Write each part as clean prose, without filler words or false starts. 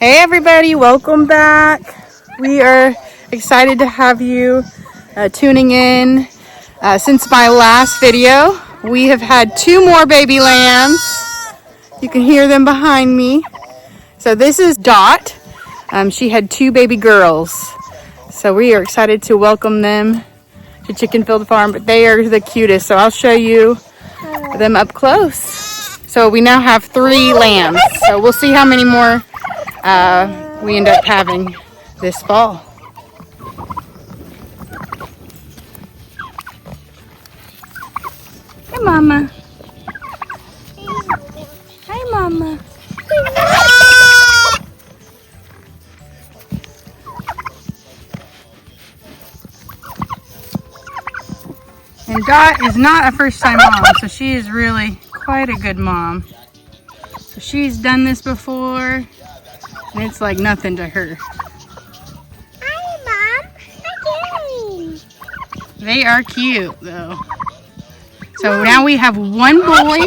Hey everybody, welcome back. We are excited to have you tuning in. Since my last video, we have had 2 more baby lambs. You can hear them behind me. So this is Dot. She had 2 baby girls. So we are excited to welcome them to Chickenfield Farm, but they are the cutest. So I'll show you them up close. So we now have 3 lambs. So we'll see how many more we end up having this fall. Hi, Mama. Hi, Mama. And Dot is not a first-time mom, so she is really quite a good mom. So she's done this before, and it's like nothing to her. Hi, Mom. Hi, They are cute, though. So now we have 1 boy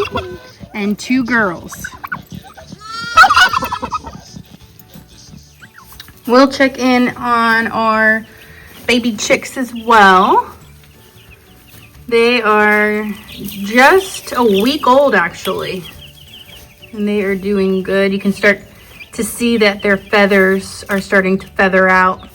and 2 girls. We'll check in on our baby chicks as well. They are just a week old, actually. And they are doing good. You can start to see that their feathers are starting to feather out.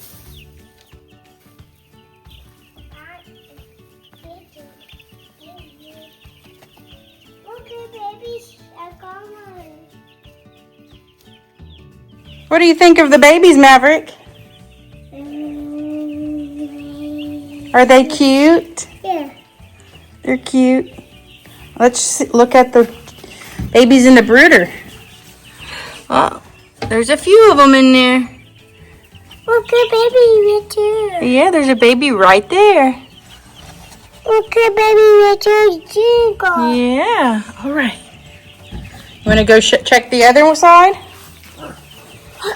What do you think of the babies, Maverick? Are they cute? Yeah. They're cute. Let's look at the babies in the brooder. Oh, there's a few of them in there. Look at baby Richard. Yeah, there's a baby right there. Look at baby Richard's jingle. Yeah, all right. You want to go check the other side?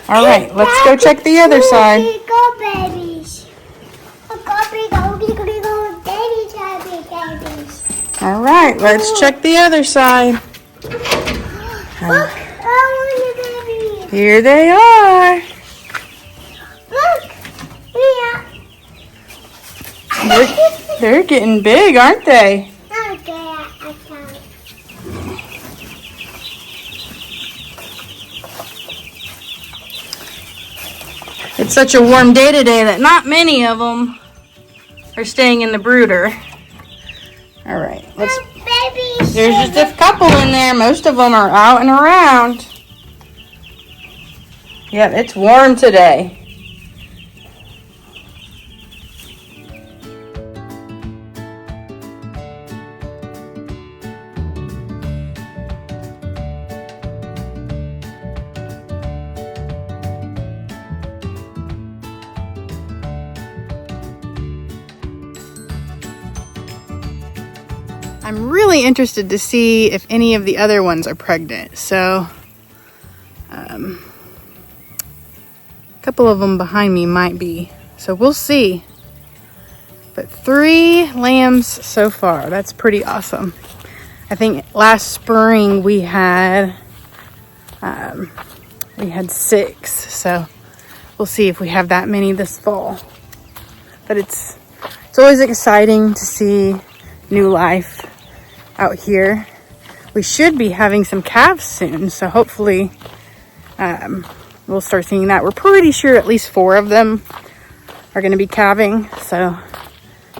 All right, let's go check the other side. Go babies. Go babies. All right, let's check the other side. Look, babies. Here they are. Look, yeah. They're getting big, aren't they? Okay, I can. It's such a warm day today that not many of them are staying in the brooder. All right, let's. Babies. There's just a couple in there. Most of them are out and around. Yep, it's warm today. I'm really interested to see if any of the other ones are pregnant. So, a couple of them behind me might be. So we'll see. But 3 lambs so far. That's pretty awesome. I think last spring we had 6. So we'll see if we have that many this fall. But it's always exciting to see new life out here. We should be having some calves soon, so hopefully we'll start seeing that. We're pretty sure at least 4 of them are going to be calving, so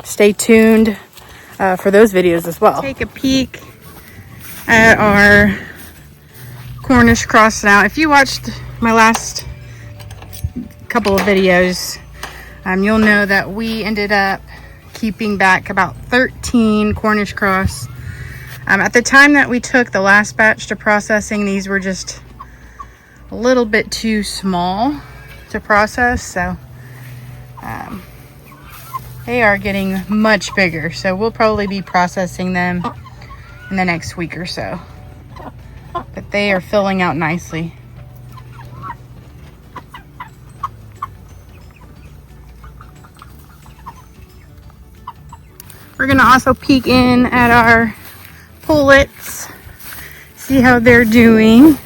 stay tuned for those videos as well. Take a peek at our Cornish cross now. If you watched my last couple of videos, you'll know that we ended up keeping back about 13 Cornish cross. At the time that we took the last batch to processing, these were just a little bit too small to process, so they are getting much bigger. So we'll probably be processing them in the next week or so. But they are filling out nicely. We're gonna also peek in at our pullets, see how they're doing.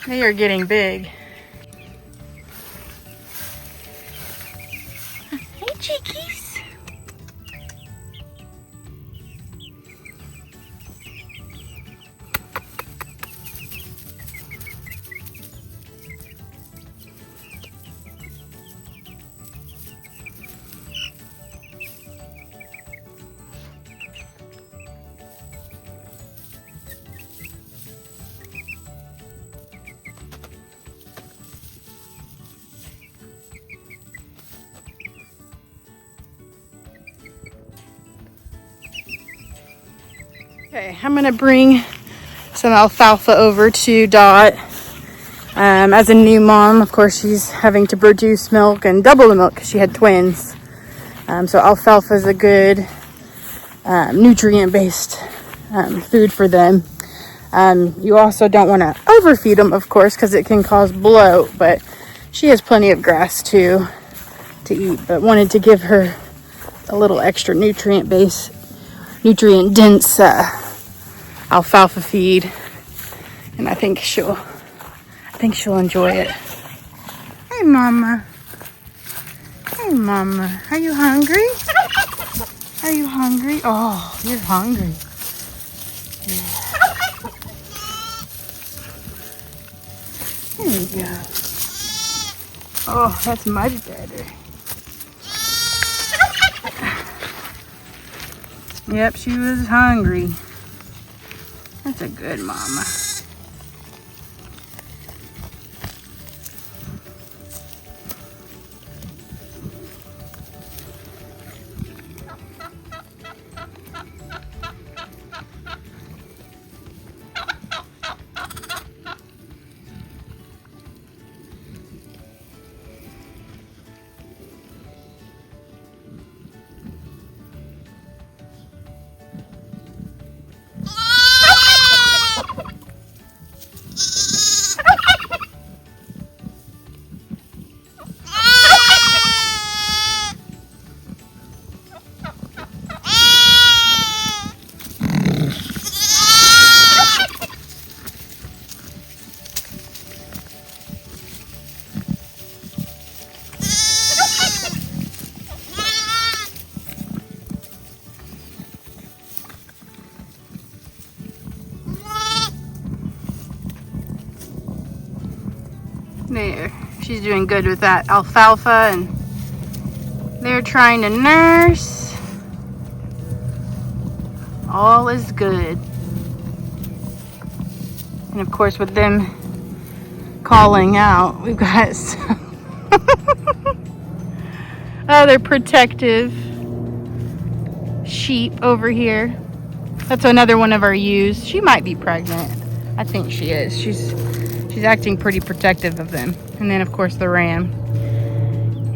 They are getting big. Hey, chickies. Okay, I'm gonna bring some alfalfa over to Dot. As a new mom, of course, she's having to produce milk and double the milk because she had twins. So alfalfa is a good nutrient-based food for them. You also don't want to overfeed them, of course, because it can cause bloat. But she has plenty of grass too to eat. But wanted to give her a little extra nutrient-dense alfalfa feed, and I think she'll enjoy it. Hey, Mama. Hey, Mama. Are you hungry? Are you hungry? Oh, you're hungry. Yeah. There you go. Oh, that's much better. Yep, she was hungry. That's a good mama. There, she's doing good with that alfalfa, and they're trying to nurse. All is good. And of course, with them calling out, we've got some other protective sheep over here. That's another one of our ewes. She might be pregnant. I think she is. She's acting pretty protective of them. And then of course the ram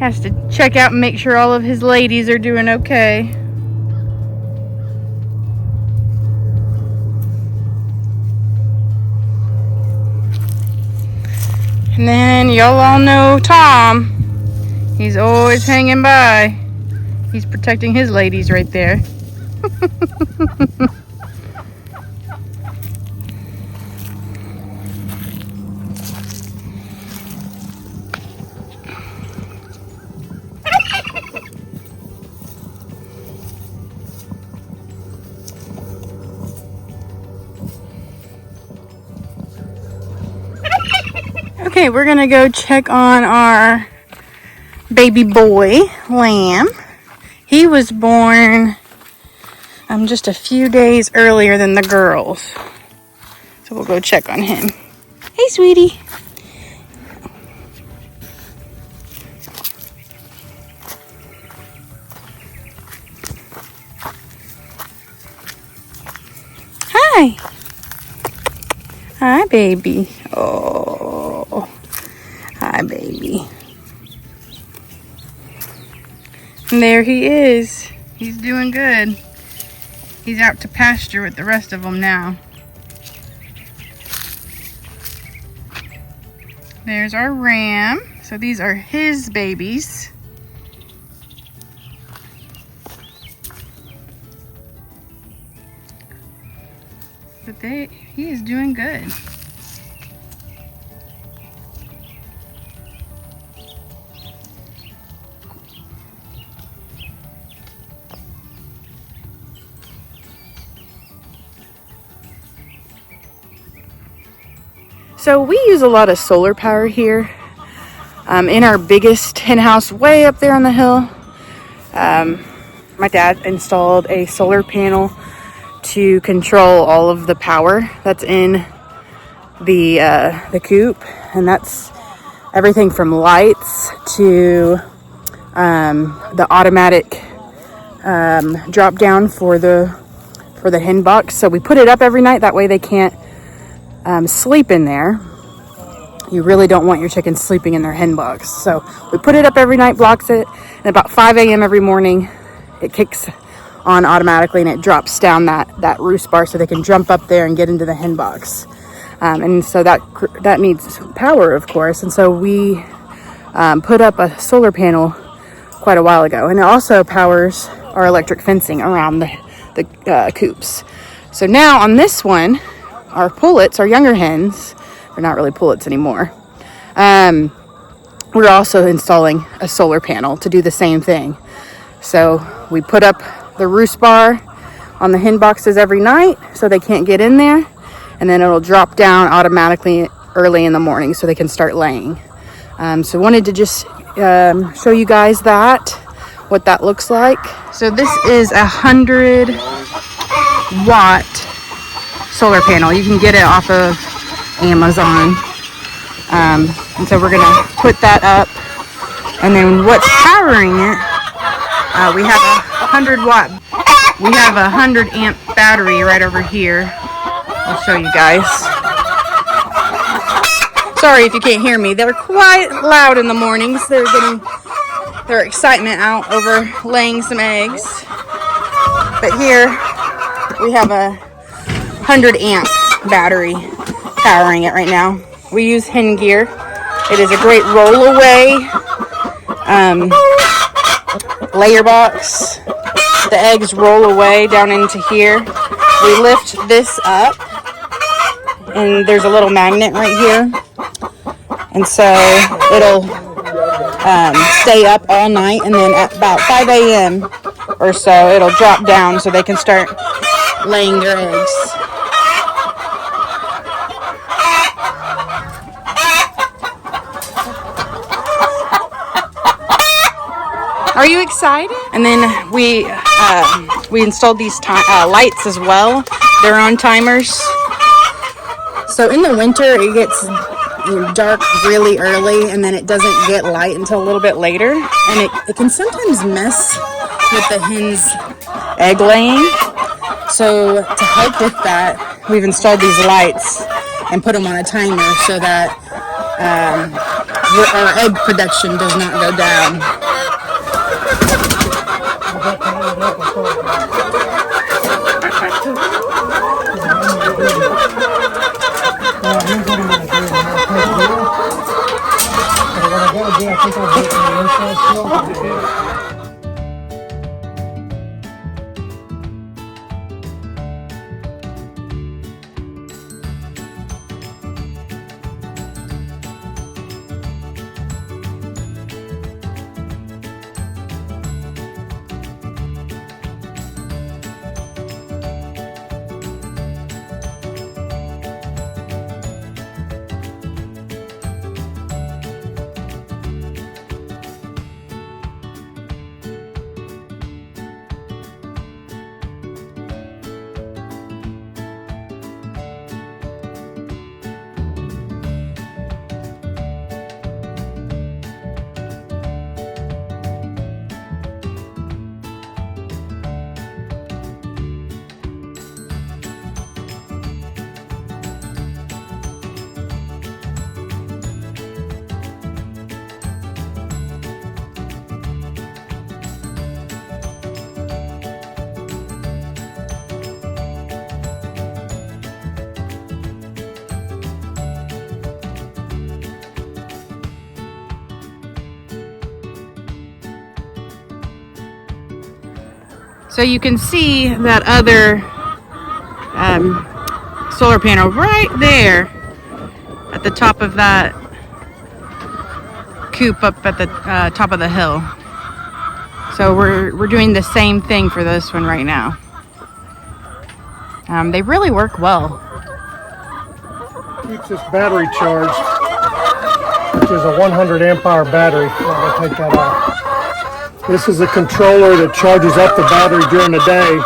has to check out and make sure all of his ladies are doing okay. And then y'all all know Tom. He's always hanging by. He's protecting his ladies right there. Okay, we're gonna go check on our baby boy, Lamb. He was born just a few days earlier than the girls. So we'll go check on him. Hey, sweetie. Hi. Hi, baby. Oh, hi, baby. And there he is. He's doing good. He's out to pasture with the rest of them now. There's our ram. So these are his babies. But he is doing good. So we use a lot of solar power here. In our biggest hen house way up there on the hill, my dad installed a solar panel to control all of the power that's in the coop, and that's everything from lights to the automatic drop down for the hen bucks. So we put it up every night, that way they can't sleep in there. You really don't want your chickens sleeping in their hen bucks. So we put it up every night, blocks it, and about 5 a.m. every morning it kicks on automatically and it drops down that roost bar so they can jump up there and get into the hen box. And so that needs power, of course. And so we put up a solar panel quite a while ago, and it also powers our electric fencing around the coops. So now on this one, our pullets, our younger hens, they're not really pullets anymore. We're also installing a solar panel to do the same thing. So we put up the roost bar on the hen boxes every night so they can't get in there, and then it'll drop down automatically early in the morning so they can start laying. So wanted to just show you guys what that looks like. So this is 100-watt solar panel. You can get it off of Amazon. And so we're gonna put that up, and then what's powering it, we have a 100 amp battery right over here. I'll show you guys. Sorry if you can't hear me. They're quite loud in the mornings. They're getting their excitement out over laying some eggs. But here we have a 100 amp battery powering it right now. We use hen gear. It is a great roll away layer box. The eggs roll away down into here. We lift this up, and there's a little magnet right here, and so it'll stay up all night, and then at about 5 a.m. or so it'll drop down so they can start laying their eggs. Are you excited? And then we installed these lights as well. They're on timers. So in the winter it gets dark really early, and then it doesn't get light until a little bit later, and it can sometimes mess with the hens' egg laying. So to help with that, we've installed these lights and put them on a timer so that our egg production does not go down. So you can see that other solar panel right there at the top of that coop up at the top of the hill. So we're doing the same thing for this one right now. They really work well. keeps this battery charged, which is a 100 amp hour battery. I'm going to take that off. This is a controller that charges up the battery during the day.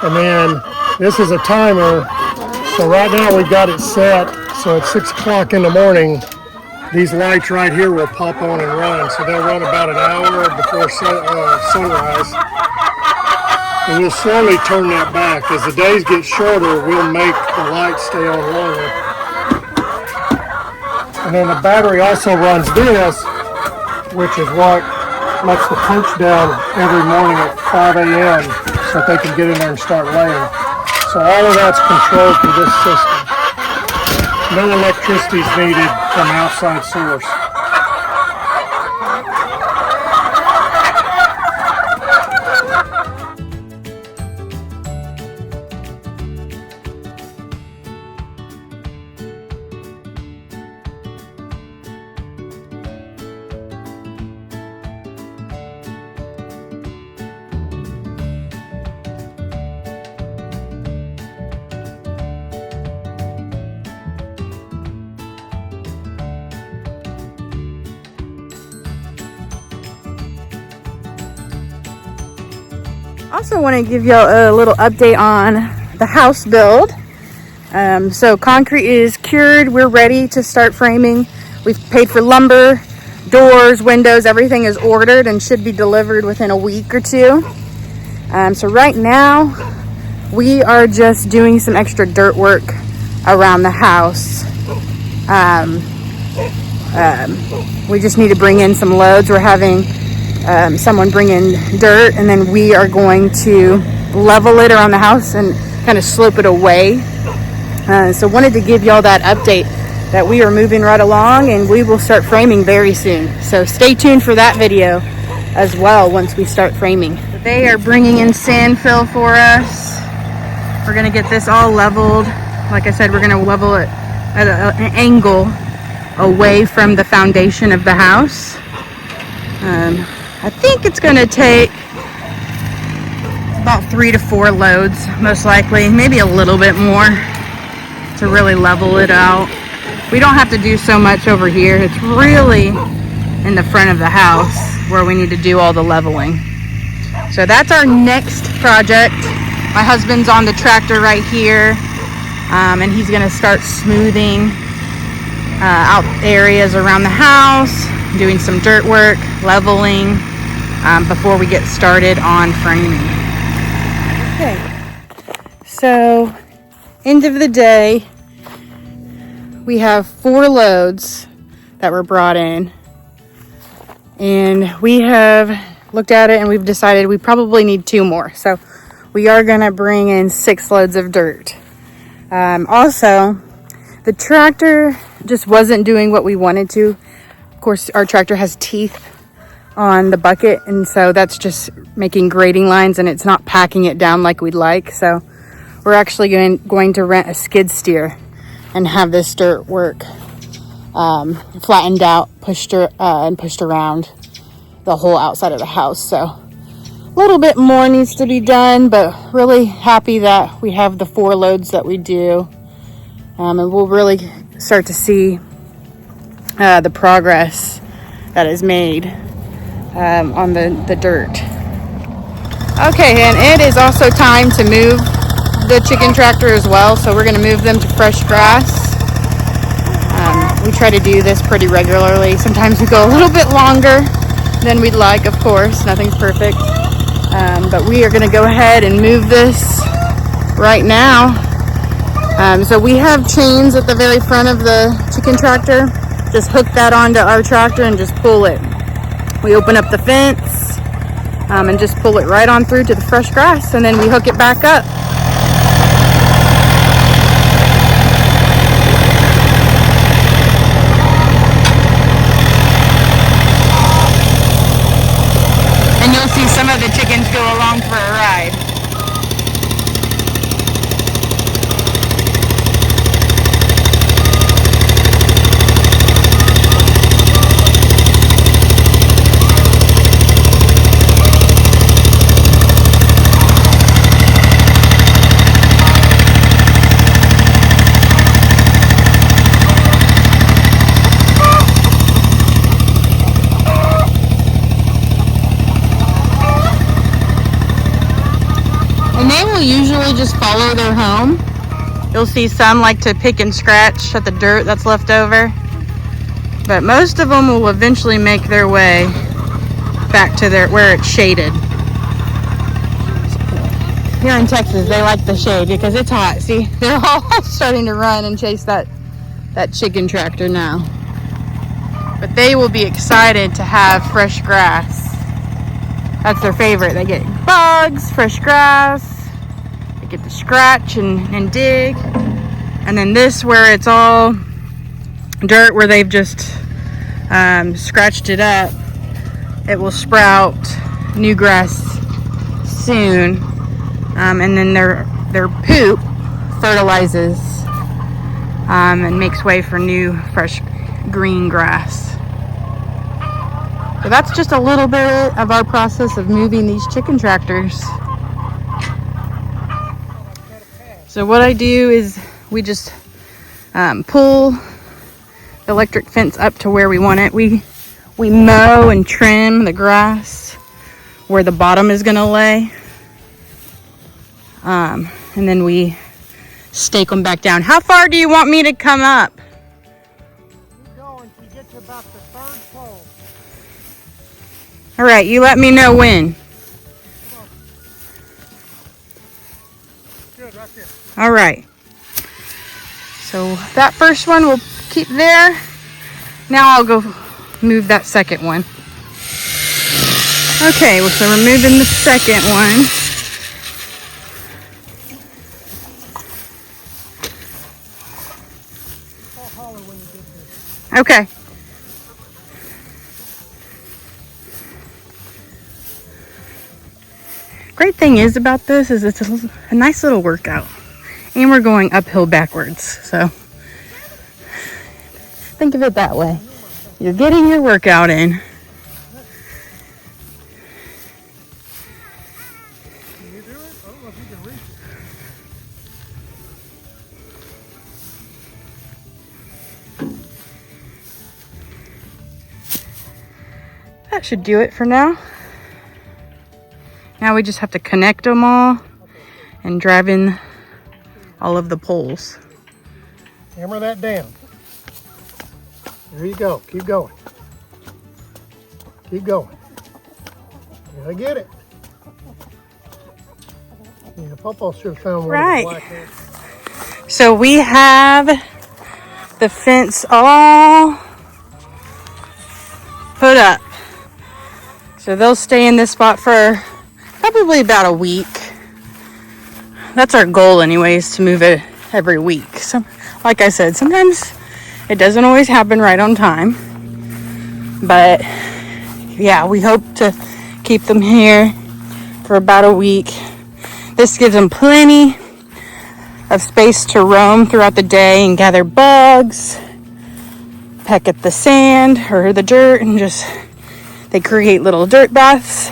And then this is a timer. So right now we've got it set. So at 6 o'clock in the morning, these lights right here will pop on and run. So they'll run about an hour before sunrise. And we'll slowly turn that back. As the days get shorter, we'll make the lights stay on longer. And then the battery also runs this, which is what lets the punch down every morning at 5 a.m. so that they can get in there and start laying. So all of that's controlled through this system. No electricity is needed from an outside source. Also want to give y'all a little update on the house build. So concrete is cured. We're ready to start framing. We've paid for lumber, doors, windows, everything is ordered and should be delivered within a week or two. So right now we are just doing some extra dirt work around the house. We just need to bring in some loads. We're having someone bring in dirt, and then we are going to level it around the house and kind of slope it away. So wanted to give y'all that update that we are moving right along, and we will start framing very soon. So stay tuned for that video as well once we start framing. They are bringing in sand fill for us. We're gonna get this all leveled. Like I said, we're gonna level it at an angle away from the foundation of the house. I think it's gonna take about 3 to 4 loads, most likely, maybe a little bit more to really level it out. We don't have to do so much over here. It's really in the front of the house where we need to do all the leveling. So that's our next project. My husband's on the tractor right here, and he's gonna start smoothing out areas around the house, doing some dirt work, leveling, before we get started on framing. Okay, so end of the day, we have 4 loads that were brought in, and we have looked at it and we've decided we probably need 2 more. So we are gonna bring in 6 loads of dirt. Also, the tractor just wasn't doing what we wanted to. Of course, our tractor has teeth on the bucket, and so that's just making grading lines, and it's not packing it down like we'd like. So we're actually going to rent a skid steer and have this dirt work flattened out, pushed around the whole outside of the house. So a little bit more needs to be done, but really happy that we have the 4 loads that we do, and we'll really start to see the progress that is made on the dirt. Okay, and it is also time to move the chicken tractor as well, so we're going to move them to fresh grass. We try to do this pretty regularly. Sometimes we go a little bit longer than we'd like, of course. Nothing's perfect. But we are going to go ahead and move this right now. So we have chains at the very front of the chicken tractor. Just hook that onto our tractor and just pull it. We open up the fence and just pull it right on through to the fresh grass, and then we hook it back up. And you'll see some of the chickens go along for a ride. You'll see some like to pick and scratch at the dirt that's left over. But most of them will eventually make their way back to where it's shaded. Here in Texas, they like the shade because it's hot. See, they're all starting to run and chase that chicken tractor now. But they will be excited to have fresh grass. That's their favorite. They get bugs, fresh grass. They get to scratch and dig. And then this, where it's all dirt, where they've just scratched it up, it will sprout new grass soon. And then their poop fertilizes and makes way for new, fresh green grass. So that's just a little bit of our process of moving these chicken tractors. So what I do is we just pull the electric fence up to where we want it. We mow and trim the grass where the bottom is gonna lay. And then we stake them back down. How far do you want me to come up? Keep going until you get to about the third pole. All right, you let me know when. Good, right there. All right. So that first one we'll keep there. Now I'll go move that second one. Okay, so we're moving the second one. Okay. Great thing is about this is it's a nice little workout. And we're going uphill backwards. So think of it that way. You're getting your workout in. Can you do it? I don't know if you can reach it. That should do it for now. Now we just have to connect them all and drive in all of the poles. Hammer that down. There you go. Keep going. Keep going. You gotta get it. Yeah, Papa should have found one. Right. With the black hair. So we have the fence all put up. So they'll stay in this spot for probably about a week. That's our goal anyways, to move it every week. So, like I said, sometimes it doesn't always happen right on time. But yeah, we hope to keep them here for about a week. This gives them plenty of space to roam throughout the day and gather bugs, peck at the sand or the dirt, and just they create little dirt baths,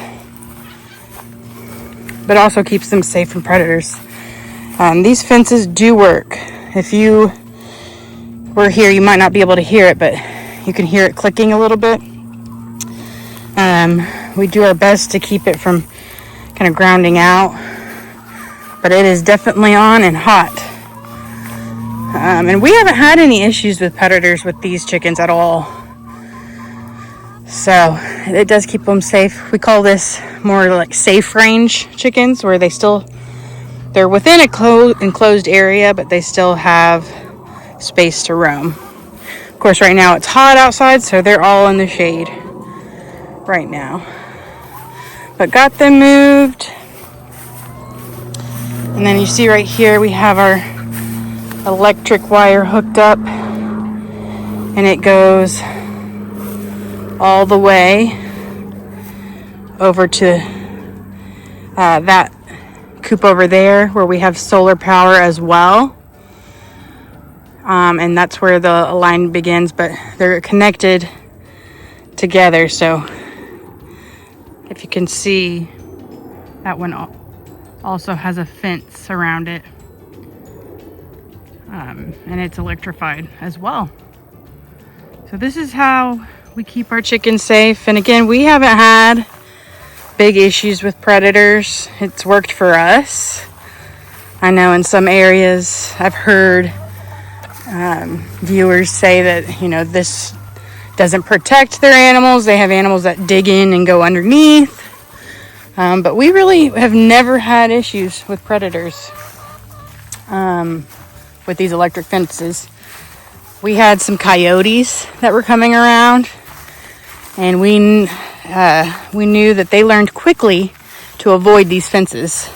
but also keeps them safe from predators. These fences do work. If you were here, you might not be able to hear it, but you can hear it clicking a little bit. We do our best to keep it from kind of grounding out, but it is definitely on and hot. And we haven't had any issues with predators with these chickens at all. So it does keep them safe. We call this more like safe range chickens, where they're within a enclosed area, but they still have space to roam. Of course, right now it's hot outside, so they're all in the shade right now. But got them moved. And then you see right here, we have our electric wire hooked up, and it goes all the way over to that coop over there, where we have solar power as well. And that's where the line begins, but they're connected together. So if you can see, that one also has a fence around it. And it's electrified as well. So this is how we keep our chickens safe. And again, we haven't had big issues with predators. It's worked for us. I know in some areas I've heard viewers say that, you know, this doesn't protect their animals. They have animals that dig in and go underneath. But we really have never had issues with predators with these electric fences. We had some coyotes that were coming around, and we knew that they learned quickly to avoid these fences.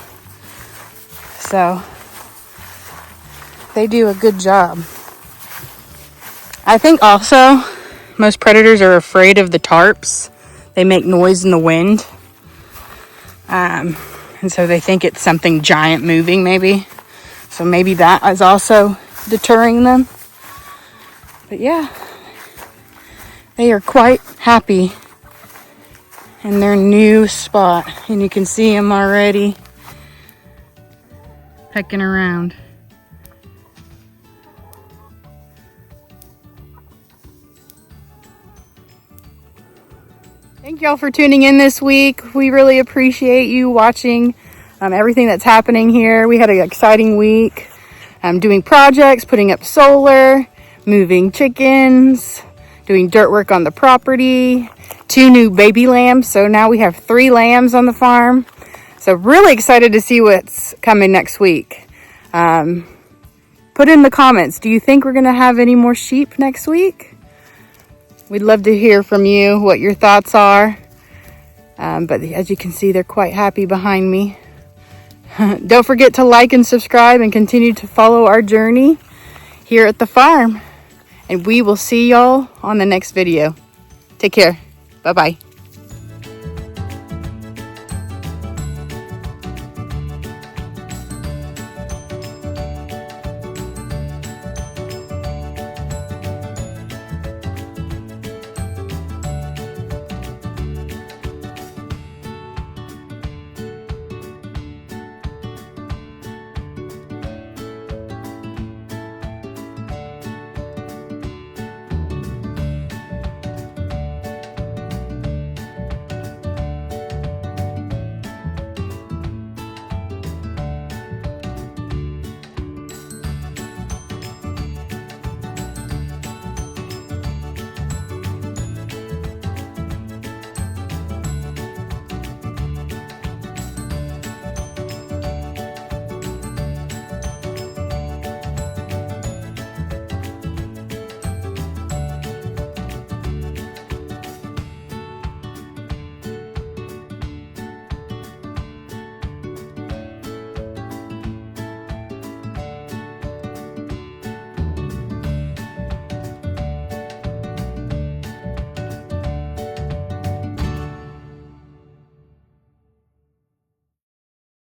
So they do a good job. I think also most predators are afraid of the tarps. They make noise in the wind. And so they think it's something giant moving maybe. So maybe that is also deterring them. But yeah, they are quite happy in their new spot. And you can see them already pecking around. Thank y'all for tuning in this week. We really appreciate you watching everything that's happening here. We had an exciting week doing projects, putting up solar, moving chickens, doing dirt work on the property, 2 new baby lambs. So now we have 3 lambs on the farm. So really excited to see what's coming next week. Put in the comments, do you think we're going to have any more sheep next week? We'd love to hear from you what your thoughts are. But as you can see, they're quite happy behind me. Don't forget to like and subscribe and continue to follow our journey here at the farm. And we will see y'all on the next video. Take care. Bye-bye.